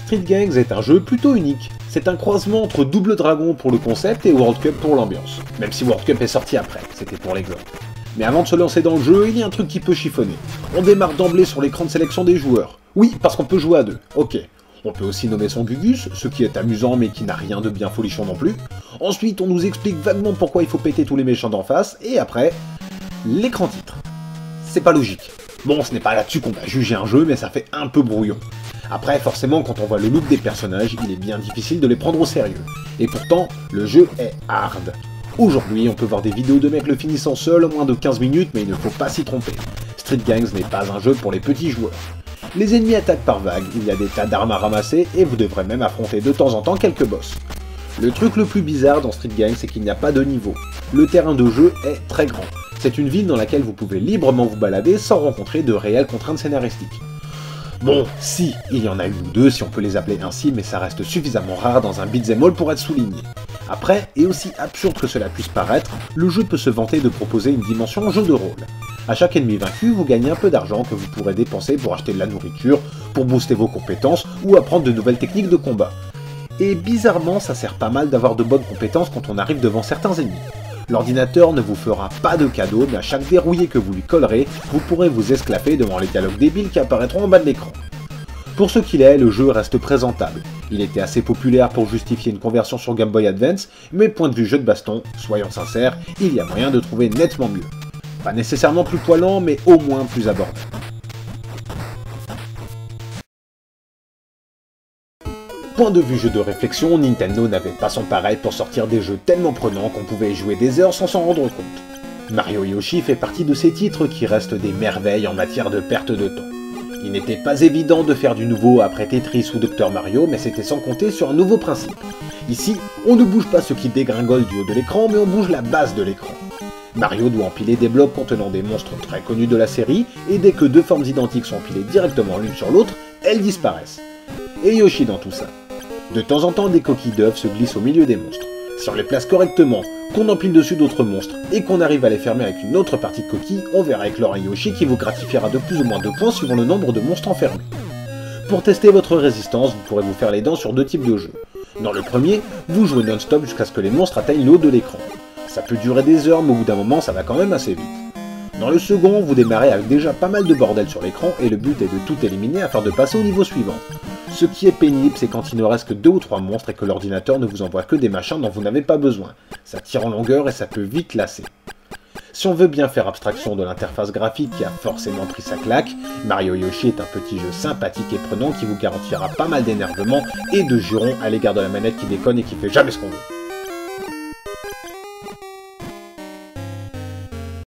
Street Gangs est un jeu plutôt unique. C'est un croisement entre Double Dragon pour le concept et World Cup pour l'ambiance. Même si World Cup est sorti après, c'était pour les glands. Mais avant de se lancer dans le jeu, il y a un truc qui peut chiffonner. On démarre d'emblée sur l'écran de sélection des joueurs. Oui, parce qu'on peut jouer à deux, ok. On peut aussi nommer son Gugus, ce qui est amusant mais qui n'a rien de bien folichon non plus. Ensuite, on nous explique vaguement pourquoi il faut péter tous les méchants d'en face, et après, l'écran titre. C'est pas logique. Bon, ce n'est pas là-dessus qu'on va juger un jeu, mais ça fait un peu brouillon. Après, forcément, quand on voit le look des personnages, il est bien difficile de les prendre au sérieux. Et pourtant, le jeu est hard. Aujourd'hui, on peut voir des vidéos de mecs le finissant seul en moins de 15 minutes, mais il ne faut pas s'y tromper. Street Gangs n'est pas un jeu pour les petits joueurs. Les ennemis attaquent par vagues, il y a des tas d'armes à ramasser, et vous devrez même affronter de temps en temps quelques boss. Le truc le plus bizarre dans Street Gangs, c'est qu'il n'y a pas de niveau. Le terrain de jeu est très grand. C'est une ville dans laquelle vous pouvez librement vous balader sans rencontrer de réelles contraintes scénaristiques. Bon, si, il y en a une ou deux si on peut les appeler ainsi, mais ça reste suffisamment rare dans un beat'em all pour être souligné. Après, et aussi absurde que cela puisse paraître, le jeu peut se vanter de proposer une dimension jeu de rôle. À chaque ennemi vaincu, vous gagnez un peu d'argent que vous pourrez dépenser pour acheter de la nourriture, pour booster vos compétences ou apprendre de nouvelles techniques de combat. Et bizarrement, ça sert pas mal d'avoir de bonnes compétences quand on arrive devant certains ennemis. L'ordinateur ne vous fera pas de cadeau, mais à chaque verrouillé que vous lui collerez, vous pourrez vous esclaffer devant les dialogues débiles qui apparaîtront en bas de l'écran. Pour ce qu'il est, le jeu reste présentable. Il était assez populaire pour justifier une conversion sur Game Boy Advance, mais point de vue jeu de baston, soyons sincères, il y a moyen de trouver nettement mieux. Pas nécessairement plus poilant, mais au moins plus abordable. Point de vue jeu de réflexion, Nintendo n'avait pas son pareil pour sortir des jeux tellement prenants qu'on pouvait y jouer des heures sans s'en rendre compte. Mario Yoshi fait partie de ces titres qui restent des merveilles en matière de perte de temps. Il n'était pas évident de faire du nouveau après Tetris ou Dr Mario, mais c'était sans compter sur un nouveau principe. Ici, on ne bouge pas ce qui dégringole du haut de l'écran, mais on bouge la base de l'écran. Mario doit empiler des blocs contenant des monstres très connus de la série, et dès que deux formes identiques sont empilées directement l'une sur l'autre, elles disparaissent. Et Yoshi dans tout ça. De temps en temps, des coquilles d'œufs se glissent au milieu des monstres. Si on les place correctement, qu'on empile dessus d'autres monstres, et qu'on arrive à les fermer avec une autre partie de coquille, on verra avec l'oreille Yoshi qui vous gratifiera de plus ou moins de points suivant le nombre de monstres enfermés. Pour tester votre résistance, vous pourrez vous faire les dents sur deux types de jeux. Dans le premier, vous jouez non-stop jusqu'à ce que les monstres atteignent le haut de l'écran. Ça peut durer des heures, mais au bout d'un moment, ça va quand même assez vite. Dans le second, vous démarrez avec déjà pas mal de bordel sur l'écran, et le but est de tout éliminer afin de passer au niveau suivant. Ce qui est pénible, c'est quand il ne reste que 2 ou 3 monstres et que l'ordinateur ne vous envoie que des machins dont vous n'avez pas besoin. Ça tire en longueur et ça peut vite lasser. Si on veut bien faire abstraction de l'interface graphique qui a forcément pris sa claque, Mario Yoshi est un petit jeu sympathique et prenant qui vous garantira pas mal d'énervement et de jurons à l'égard de la manette qui déconne et qui fait jamais ce qu'on veut.